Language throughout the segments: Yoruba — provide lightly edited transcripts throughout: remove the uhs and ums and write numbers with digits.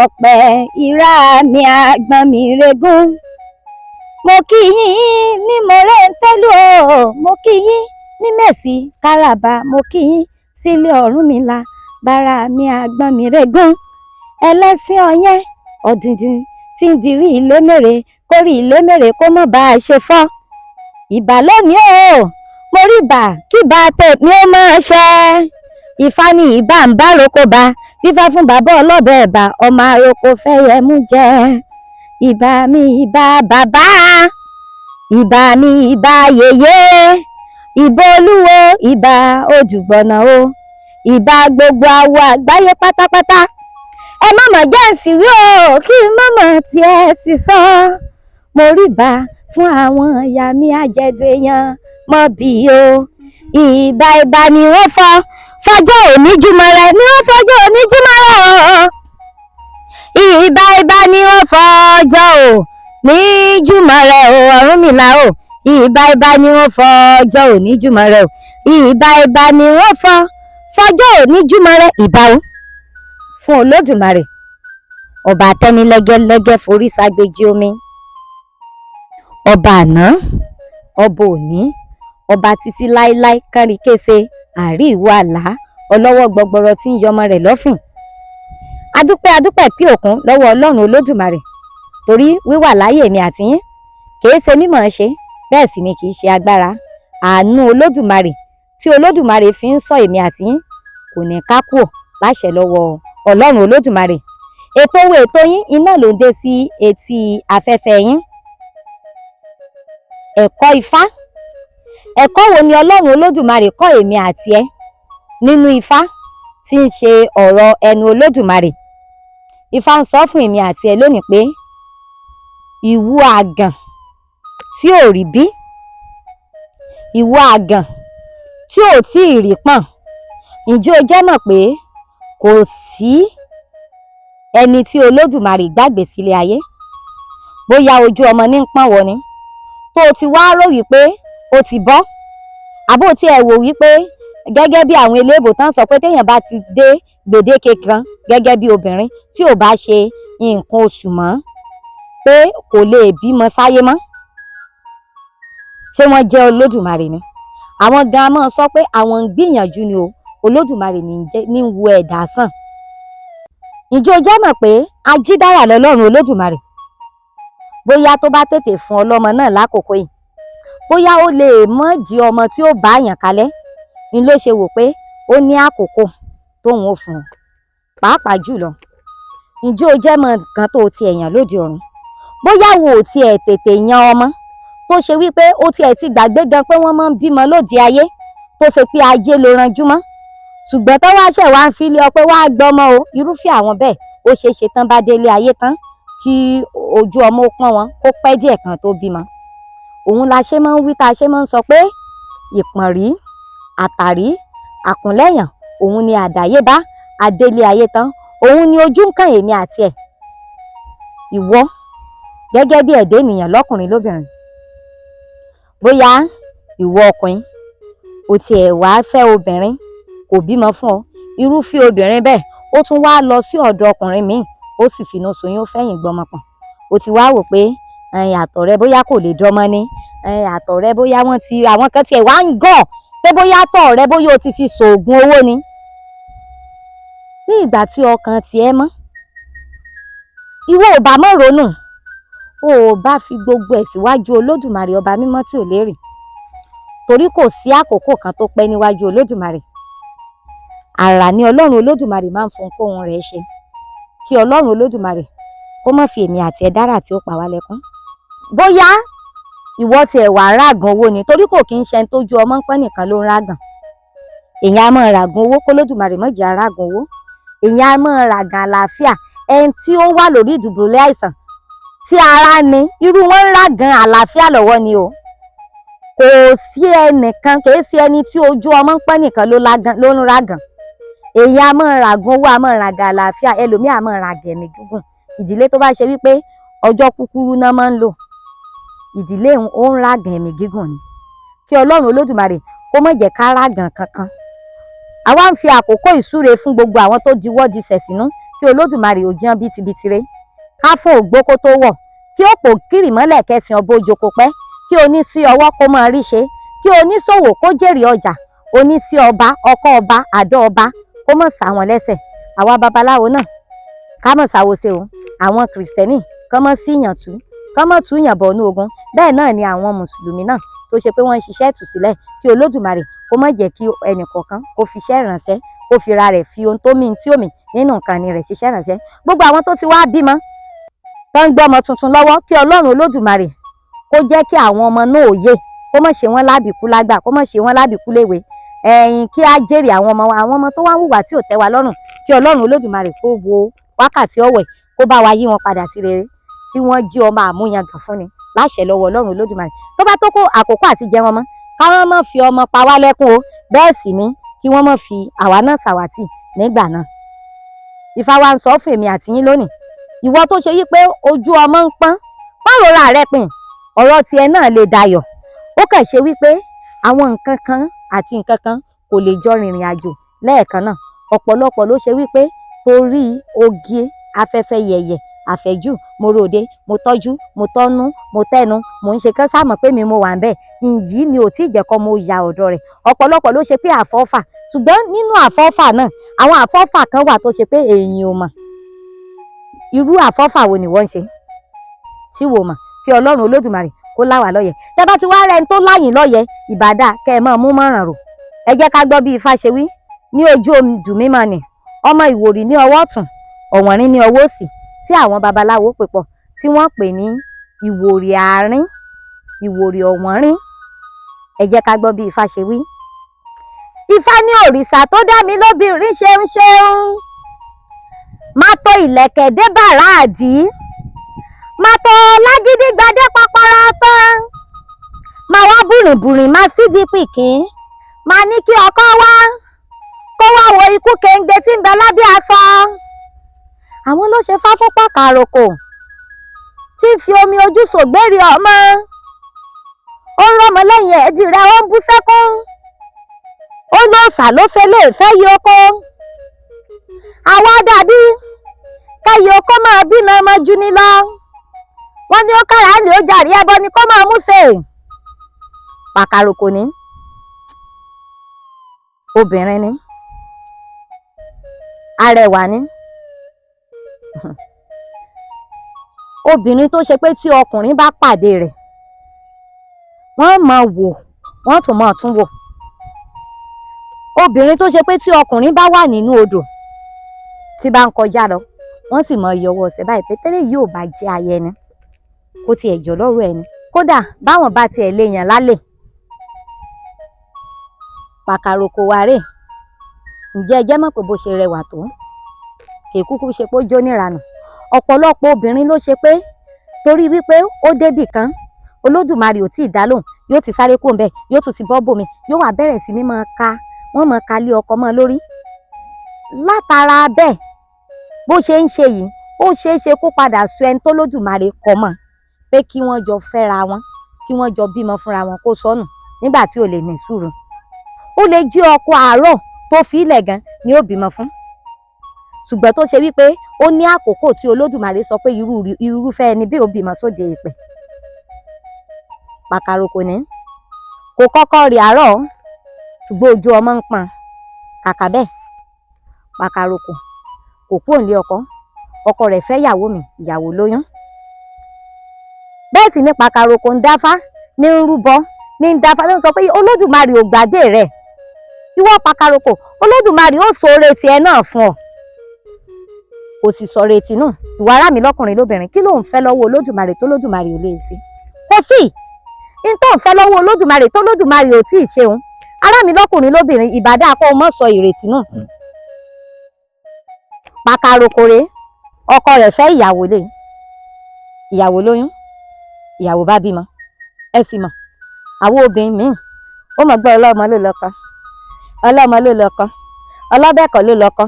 ọ̀pẹ ìrá mi àgbọn mi regún. Mo kí yín ní Mọ̀rẹ́ntẹ́lú o, mo kí yín ní Mẹ̀sí Káràbà, mo kí yín sílé Ọ̀rúnmìlà bára mi àgbọn mi regún. Ẹlẹ́sìn ọyẹ́ ọ̀dìndín tí ń dirí ilé mèrè kórí ilé mèrè kó mọ̀ bá a ṣe fọ́. Ìbà lónìí o, mo rí bà kí bá tèmi ó máa ṣẹ. Ifá ní ìbá ń bá roko bá, fífá fún bàbá ọlọ́bẹ̀ ẹ̀bà, ọmọ àroko fẹ́yẹ mú jẹ. Ìbà mi ìbà bàbá, ìbà mi ìbà yèyé, ìbà olúwo, ìbà òdùgbọ̀nà o, ìbà gbogbo awo àgbáyé pátápátá. Ẹ mọ̀mọ̀ jẹ́ ìsìnrí o, kí mọ̀mọ̀ tiẹ̀ sì sọ. Mo rí bà fún àwọn ìyá mi àjẹ̀dù èèyàn mọ́ bí o. Ìbà ìbà ni wọ́n fọjọ́ òní jùmọ̀rẹ́ ni wọ́n fọjọ́ òní jùmọ̀rẹ́ o. Ìbà ìbà ni wọ́n fọjọ́ òní jùmọ̀rẹ́ o, Ọ̀rúnmìlà o. Ìbà ìbà ni wọ́n fọjọ́ òní jùmọ̀rẹ́ o. Ìbà ìbà ni wọ́n fọjọ́ òní jùmọ̀rẹ́. Ìbà o fún Olódùmarè, ọba àtẹni lẹ́gẹ́lẹ́gẹ́ forí ságbèjì omi, ọba àná, ọba òní, ọba títí láíláí kárí kése àrí ìwọ àlá, ọlọ́wọ́ gbọgbọrọ tí ń yọmọ rẹ̀ lọ́fìn. Adúpẹ́ pí òkun lọ́wọ́ Ọlọ́run Olódùmarè, torí wíwà láyé mi àti yín kìí ṣe mímọ̀ ṣe, bẹ́ẹ̀ sì ni kìí ṣe agbára. Àánú Olódùmarè tí Olódùmarè fi ń sọ èmi àti yín kò ní ká kúò láṣẹ lọ́wọ́ Ọlọ́run Olódùmarè. Ètò yín iná ló ń dé sí etí afẹ́fẹ́ yín. Ẹ̀kọ́ Ifá. Ẹ̀kọ́ wo ni Ọlọ́run Olódùmarè kọ́ èmi àti ẹ nínú Ifá tí ń ṣe ọ̀rọ̀ ẹnu Olódùmarè? Ifá ń sọ fún èmi àti ẹ lónìí pé ìwú àgàn tí ò rí bí, ìwú àgàn tí ò tí ì rí pọ̀n, ǹjẹ́ o jẹ́ mọ̀ pé kò sí ẹni tí Olódùmarè gbàgbé sílé ayé? Bóyá ojú ọmọ ní ń pọ́n wọ ni tó ti wá rò wípé ó ti bọ́, àbó tí ẹ wò wípé gẹ́gẹ́ bí àwọn eléèbò tán sọ pé téèyàn bá ti dé gbèdéke kan gẹ́gẹ́ bí obìnrin tí ò bá ṣe nǹkan oṣù mọ́ pé kò lè bímọ sáyé mọ́. Ṣé wọ́n jẹ́ Olódùmarè ni? Àwọn gan máa sọ pé àwọn ń gbìyànjú ni o, Olódùmarè ní wo ẹ̀dá sàn. Ǹjẹ́ o jẹ́ mọ̀ pé ajídára lọ́lọ́run Olódùmarè? Bóyá tó bá tètè fún ọlọ́mọ náà lákòókò yìí, bóyá ó lè mọ̀ jí ọmọ tí ó bá yàn kalẹ̀, ni ló ṣe wò pé ó ní àkókò tóun ó fún un. Pàápàá jùlọ, ǹjẹ́ o jẹ́ mọ̀ nǹkan tó ti ẹ̀yàn lóde ọ̀run? Bóyá wo ò tiẹ̀ tètè yan ọmọ tó ṣe wípé ó tiẹ̀ ti gbàgbé gan pé wọ́n máa ń bímọ lóde ayé, tó ṣe pé ajé ló ranjú mọ́, ṣùgbọ́n tó wá ṣẹ̀ wá ń fi lé ọ pé wàá gbọ́mọ o. Irúfẹ́ àwọn bẹ́ẹ̀ ó ṣeé ṣe tán bá délé ayé tán kí ojú ọmọ ó pọ́n wọn kó pẹ́ díẹ̀ kan tó bímọ. Òun la ṣe máa ń wí, tá a ṣe máa ń sọ pé ìpọ̀nrí, àtàrí, àkúnlẹ̀yàn, òun ni àdáyébá, adélé ayé tán, òun ni ojú ń kàn èmi àti ẹ̀. Ìwọ gẹ́gẹ́ bí ẹ̀dá ènìyàn lọ́kùnrin lóbìnrin, bóyá ìwọ ọkùnrin ó tiẹ̀ wá fẹ́ obìnrin kò bímọ fún ọ, irúfẹ́ obìnrin bẹ́ẹ̀ ó tún wá lọ sí ọ̀dọ̀ ọkùnrin míì, ó sì finú ṣoyún, ó fẹ̀yìn gbọmọ pọ̀n. Ó ti wá wò pé àtọ̀ rẹ bóyá kò lè dọ́mọ ní, àtọ̀ rẹ bóyá àwọn kan tiẹ̀ wá ń gọ̀ pé bóyá àtọ̀ rẹ bóyá o ti fi ṣoògùn owó ni. Ní ìgbà tí ọkàn tiẹ̀ mọ́, ìwọ ò bá mọ̀ ronú, o ò bá fi gbogbo ẹ̀ síwájú Olódùmarè ọba mímọ́ tí ò lérè, torí kò sí àkókò kan tó pẹ́ níwájú Olódùmarè. Àrà ni Ọlọ́run Olódùmarè máa ń fún kóhun rẹ̀ ṣe, kí Ọlọ́run Olódùmarè kó má fi èmi àti ẹ dára tí ó pa wá lẹ́kún. Bóyá ìwọ tiẹ̀ wà rágàn owó ni, torí kò kí ń ṣe ẹni tójú ọmọ ń pẹ́ nìkan ló ń rágàn. Èèyàn á máa ràgàn owó kó Olódùmarè má jẹ́ arágàn owó. Èèyàn á máa ràgàn àlàáfíà, ẹni tí ó wà lórí ìdùbúlẹ̀ àìsàn tí ara ni, irú wọn ń ràgàn àlàáfíà lọ́wọ́ ni o. Kò sí ẹnìkan, kì í ṣe ẹni tí ojú ọmọ ń pẹ́ nìkan ló ń ràgàn. Èèyàn á máa ràgàn owó, á máa ràgàn àlàáfíà, ẹlòmíì á máa ràgàn ẹ̀mí gígùn. Ìdílé tó bá ṣe wípé ọjọ́ kúkúrú náà máa ń lò, ìdílé ó ń ràgàn ẹ̀mí gígùn ni. Kí Ọlọ́run Olódùmarè kó má jẹ́ ká ràgàn kankan. Àwa ń fi àkókò ìsúre fún gbogbo àwọn tó diwọ́ disẹ̀ sínú kí Olódùmarè ò jẹun bìtìbìtì rẹ̀ ká fún ògbókó tó wọ̀ kí òpó kírì mọ́lẹ̀ kẹsìn ọba òjòkó pẹ́ kí oníṣí ọwọ́ kó máa rí ṣe kí oníṣòwò kó jèrè ọjà oníṣí ọba ọkọ ọba àdó ọba kó mọ̀ sá wọn lẹ́sẹ̀ àwa babaláwo náà ká mọ̀ sáwo ṣe o àwọn kìrìsìtẹ́nì kán mọ̀ sí yàn tú kán mọ̀ tú yàn bọ̀ ní ogun bẹ́ẹ̀ náà ni àwọn mùsùlùmí náà tó ṣe pé wọ́n ń ṣiṣẹ́ ìtúsílẹ̀ kí Olódùmarè kó má jẹ́ kí ẹnì kọ̀ọ̀kan kó fi iṣẹ́ ìrànṣẹ́ kó fi ra rẹ̀ fi ohun tó mí tí òmì nínú nǹkan ni rẹ̀ ṣiṣẹ́ ìrànṣẹ́ gbogbo àwọn tó ti wá bímọ tó ń gbọ́ ọmọ tuntun lọ́wọ́ kí Ọlọ́run Olódùmarè kó jẹ́ kí àwọn ọmọ náà òye kó má ṣe wọ́n lábìkú lágbà kó má ṣe wọ́n lábìkú léwe kí á jèrè àwọn ọmọ tó wá hùwà tí ò tẹ́ wa lọ́rùn kí Ọlọ́run Olódùmarè kó wo wákàtí ọ̀wẹ̀ kó bá wa yí wọn padà sí rere kí wọ́n jí ọmọ àmúyangàn fúnni láṣẹ lọ́wọ́ Ọlọ́run Olódùmarè tó bá tó kó àkókò àti jẹ wọn mọ́ káwọn má fi ọmọ pa wá lẹ́kún o bẹ́ẹ̀ sì ni kí wọ́n má fi àwa náà ṣàwátì nígbà náà. Ifá wa ń sọ fún èmi àti yín lónìí ìwọ tó ṣe yí pé ojú ọmọ ń pọ́n má rora rẹ pin ọ̀rọ̀ tiẹ̀ náà lè dayọ̀ ó kàn ṣe wípé àwọn nǹkan kan àti nǹkan kan kò lè jọ rìnrìn àjò lẹ́ẹ̀kan náà ọ̀pọ̀lọpọ̀ ló ṣe wípé torí oge afẹ́fẹ́ yẹ̀yẹ̀ àfẹ́jù mo ròde mo tọ́jú mo tọ́nú mo tẹ́nu mo ń ṣe kán sáàmọ̀ pé mi mo wà ń bẹ̀ ìyí ni ò tí ì jẹ́ kọ́ mo ya ọ̀dọ̀ rẹ̀ ọ̀pọ̀lọpọ̀ ló ṣe pé àfọ́fà ṣùgbọ́n nínú àfọ́fà náà àwọn àfọ́fà kan wà tó ṣe pé èèyàn ò mọ̀ irú àfọ́fà wo ni wọ́n ń ṣe tí wò mọ̀ kí Ọlọ́run Olódùmarè kó láwà lọ́yẹ̀ tẹ́ bá ti wá rẹ́ni tó láyìn lọ́yẹ̀ ìbàdà kẹ́ ẹ mọ́ mú mọ́ràn rò ẹ jẹ́ ká gbọ́ bí Ifá ṣe wí ní ojú odù mímọ́ ni ọmọ Ìwòrì ní ọwọ́ ọ̀tún Ọ̀wọ̀nrín ní ọwọ́ òsì tí àwọn babaláwo pè pọ̀ tí wọ́n pè ní Ìwòrì àárín Ìwòrì Ọ̀wọ̀nrín ẹ jẹ́ ká gbọ́ bí Ifá ṣe wí. Ifá ní òrìṣà tó dá mi lóbìnrin ṣeun ṣeun má tó ìlẹ̀kẹ̀ dé bàrá àdí má tó lágídí gbadé papara tán má wá bùrìnbùrìn má síbi pìkín má ní kí ọkọ wá kó wá wo ikú kéńgbé tí ń bẹ lábẹ́ aṣọ àwọn ló ṣe fá fún pàkàròkò tí ń fi omi ojú sògbérí ọmọ ó ń rọmọ lẹ́yìn ẹ̀dì rẹ̀ ó ń bú sẹ́kún ó lóòṣà ló ṣe lè fẹ́ yí oko àwa dàbí kẹ́yì oko máa bínú ọmọ jù ní lọ wọ́n ní ó kára lè ó jàrí ẹbọ ni kó máa mú ṣe pàkàròkò ní obìnrin ni arẹwà ni obìnrin tó ṣe pé tí ọkùnrin bá pàdé rẹ̀ wọ́n máa wò wọ́n tún máa tún wò obìnrin tó ṣe pé tí ọkùnrin bá wà nínú odò tí bá ń kọjá lọ wọ́n sì máa yọwọ́ ọ̀sẹ̀ báyìí pé tẹ́lẹ̀ yóò bá jẹ́ ayẹni kó tiẹ̀ jọ lọ́rọ̀ ẹni kódà báwọn bá tiẹ̀ lè yàn lálẹ́ pàkàròkò wa rè ǹjẹ́ ẹ jẹ́ mọ̀ pé bó ṣe rẹwà tó kì í kúkú ṣe pé ó jó níranù ọ̀pọ̀lọpọ̀ obìnrin ló ṣe pé torí wípé ó débì kan Olódùmarè ò tí ì dá lóhùn yóò ti sáré kúrò ńbẹ̀ yóò tún ti bọ́ bòmí yóò wá bẹ̀rẹ̀ sí ní máa ka wọ́n máa ka lé ọkọ mọ́ lórí látara bẹ́ẹ̀ bó ṣe ń ṣe yìí ó ṣeé ṣe kó padà sọ ẹni tó Lódùmarè kọ mọ́ pé kí wọ́n jọ fẹ́ra wọn kí wọ́n jọ bímọ fúnra wọn kó sọnù nígbà tí ò lè ní sùúrù ó lè jí ọkọ àárọ̀ tó fi ilẹ̀ gan ni ó bímọ fún ṣùgbọ́n tó ṣe wípé ó ní àkókò tí Olódùmarè sọ pé irúfẹ́ ẹni bí ó bímọ sóde ìpẹ́ pàkàròkò ní kò kọ́kọ́ rí àárọ̀ ṣùgbọ́n ojú ọmọ ń pọn kàkà bẹ́ẹ̀ pàkàròkò kò kúrò nílé ọkọ rẹ̀ fẹ́ ìyàwó mi ìyàwó lóyún bẹ́ẹ̀ sì ni pàkàròkò ń dáfá ní ń rúbọ ní ń dáfá ló ń sọ pé Olódùmarè ò gbàgbé rẹ̀ ìwọ pàkàròkò Olódùmarè ó ṣoore tiẹ̀ náà fún ọ kò sì sọ̀rọ̀ ètì náà ìwà ará mi lọ́kùnrin lóbìnrin kí ló ń fẹ́ lọ́wọ́ Olódùmarè tó Lódùmarè ò lè ṣe kò sí n tó ń fẹ́ lọ́wọ́ Olódùmarè tó Lódùmarè ò tí ì ṣeun ará mi lọ́kùnrin lóbìnrin ìbàdà kó o mọ̀ sọ ìrètí náà pàkàròkò rèé ọkọ rẹ̀ fẹ́ ìyàwó lóyún ìyàwó bá bímọ ẹ sì mọ̀ àwọn obìnrin míì ó mọ̀ gbọ́ ọlọ́mọ ló lọ́kọ ọlọ́bẹ̀kọ̀ ló lọ́kọ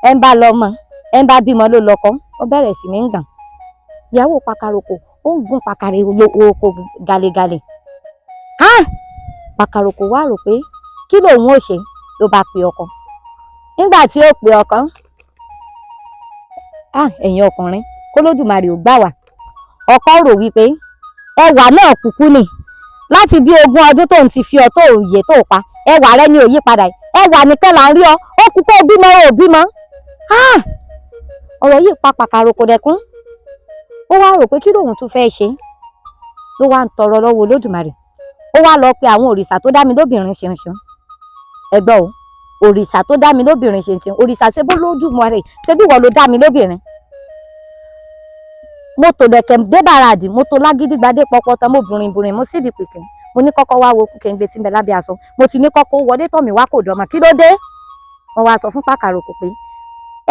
ẹ ń bá lọ́mọ ẹ ń bá bímọ ló lọ́kọ ó bẹ̀rẹ̀ sí ní gàn ìyàwó pàkàròkò ó ń gún pàkàròkò galegale pàkàròkò wá rò pé kí lòun ò ṣe ló bá pe ọkọ nígbà tí ó pe ọkọ ẹ̀yin ọkùnrin k'Olódùmarè ò gbà wá. Ọkọ rò wípé ẹwà náà kúkú ni láti bí 20 ọdún tóun ti fi ọ tó òye tó pa ẹwà rẹ ni ò yí padà yìí, ẹwà nìkan là ń rí ọ, ó kú kó bímọ ò bímọ. Ọ̀rọ̀ yìí pa pàkàròkò dẹ̀kún. Ó wá rò pé kí lòun tún fẹ́ ṣe, ló wá ń tọrọ lọ́wọ́ Olódùmarè. Ó wá lọ pe àwọn òrìṣà tó dá mi lóbìnrin ṣinṣin. Ẹ gbọ́ o, òrìṣà tó dá mi lóbìnrin ṣinṣin, òrìṣà ṣe bó Olódùmarè ṣe bí wọ́n ló dá mi lóbìnrin. Mo tò dẹ̀kẹ̀ dé bàràdì, mo tò lágídígbadé pọpọtọ, mo bùrìnbùrìn, mo sídìí pìkìn. Mo ní kọ́kọ́ wá wo kúkẹ́ńgbé tí ń bẹ lábẹ́ aṣọ. Mo ti ní kọ́kọ́ wọlé tọ̀ mí wá kò dọ́mọ, kí ló dé? Wọ́n wá sọ fún pàkàròkò pé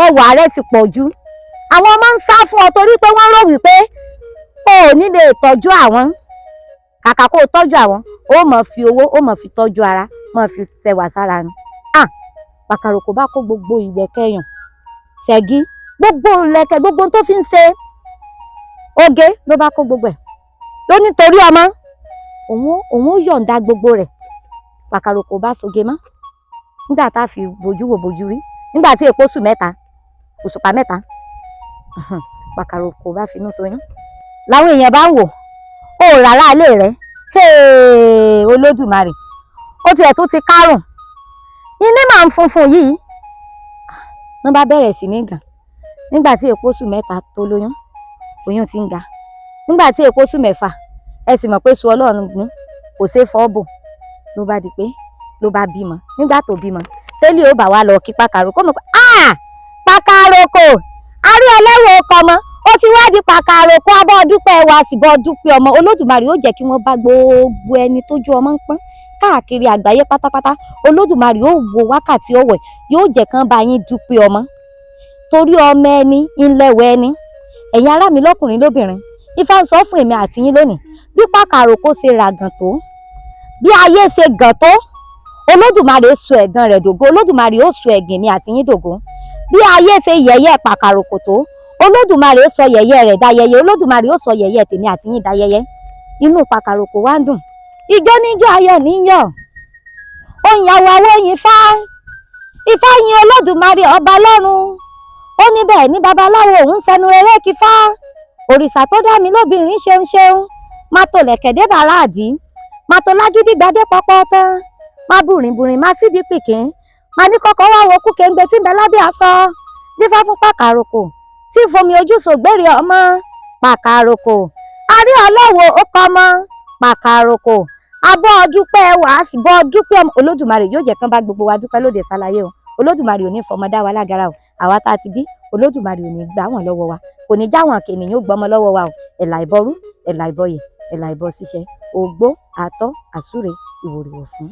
ẹwà rẹ ti pọ̀ jù. Àwọn ọmọ ń sá fún ọ torí pé wọ́n rò wípé o ò ní lè tọ́jú àwọn. Kàkà kó o tọ́jú àwọn, ó mọ̀ fi owó, ó mọ̀ fi tọ́jú ara, mọ̀ fi tẹwà sára ni. Pàkàròkò bá kó gbogbo ìlẹ̀kẹ̀ yàn, ṣẹ́gi, gbogbo ìlẹ̀kẹ̀, gbogbo tó fi ń ṣe oge ló bá kó gbogbo ẹ̀. Ló nítorí ọmọ, òun ó yọ̀ǹda gbogbo rẹ̀. Pàkàròkò bá soge mọ́. Nígbà tá a fi bojú wo bojú rí, nígbà tí èpo òṣùpá mẹ́ta, pàkàròkò bá finú ṣoyún. Láwọn èèyàn bá ń wò, ó rárá ilé rẹ̀, Olódùmarè, ó tiẹ̀ tún ti kárùn. Iní máa ń funfun yìí. Wọ́n bá bẹ̀rẹ̀ sí ní gàn. Nígbà tí èpo oṣù mẹ́ta tó lóyún, oyún ti ń ga. Nígbà tí èpo oṣù mẹ́fà, ẹ sì mọ̀ pé su Ọlọ́run ní kò ṣeé fọ́ bò. Ló bá di pé ló bá bímọ. Nígbà tó bímọ, tẹ́lẹ̀ ó bá wá lọ kí pàkàròkò mọ̀ pé pàkàròkò, a rí ẹlẹ́wọ̀ ọkọ ọmọ, ó ti wá di pàkàròkò, abọ́ dúpẹ́ wa sì bọ́ dúpẹ́ ọmọ. Olódùmarè ó jẹ́ kí wọ́n bá gbogbo ẹni tójú ọmọ ń pọ́n káàkiri àgbáyé pátápátá. Olódùmarè ó wo wákàtí ọ̀wẹ̀, yóò jẹ́ kán bá yín dúpẹ́ ọmọ. Torí ọmọ ẹni ńlẹ̀wẹ̀ ẹni. Ẹ̀yin ará mi lọ́kùnrin lóbìnrin, Ifá ń sọ fún èmi àti yín lónìí, bí pàkàròkò ṣe ràgàn tó, bí ayé ṣe gàn tó, Olódùmarè sọ ẹ̀gàn rẹ̀ dògo. Olódùmarè ó sọ ẹ̀gàn mi àti yín dògo. Bí ayé ṣe yẹ̀yẹ́ pàkàròkò tó, Olódùmarè sọ yẹ̀yẹ́ rẹ̀ dayẹyẹ. Olódùmarè ó sọ yẹ̀yẹ́ tèmi àti yín dayẹyẹ. Inú pàkàròkò wá ń dùn. Ijó níjó ayọ̀ níyọ̀. Oyin àwọ̀ oyin Ifá. Ifá yin Olódùmarè ọba lọ́run. Ó ní bẹ́ẹ̀ ní babaláwo òun sẹnu eré kífá. Òrìṣà tó dá mi lóbìnrin ṣeun ṣeun. Má tò lẹ̀kẹ̀dé bàràdì. Má tò lágídígbadé pọpọtọ. Má bùrìnbùrìn, má sídìí pìkín. Má ní kọ́kọ́ wá wo kúkẹ́ńgbé tí ń bẹ lábẹ́ aṣọ. Dífá fún pàkàròkò tí ìfomi ojú sògbèrè ọmọ. Pàkàròkò, a rí ọlọ́wọ́ ó kọ́ ọmọ. Pàkàròkò, abọ́ dúpẹ́ wà á sì bọ́ dúpẹ́ ọmọ. Olódùmarè yóò jẹ́ kán bá gbogbo wa dúpẹ́ lóde ṣàlàyé o. Olódùmarè ò ní fọmọ dá wa lágara o. Àwa tá a ti bí, Olódùmarè ò ní gbà wọ́n lọ́wọ́ wa, kò ní já wọn kènìyàn ó gbọ́mọ lọ́wọ́ wa o. Ẹ̀là ìbọrú, ẹ̀là ìbọyè, ẹ̀là ìbọ ṣíṣe, ògbó, àtọ́, àsúre, ìwòrìwò fún.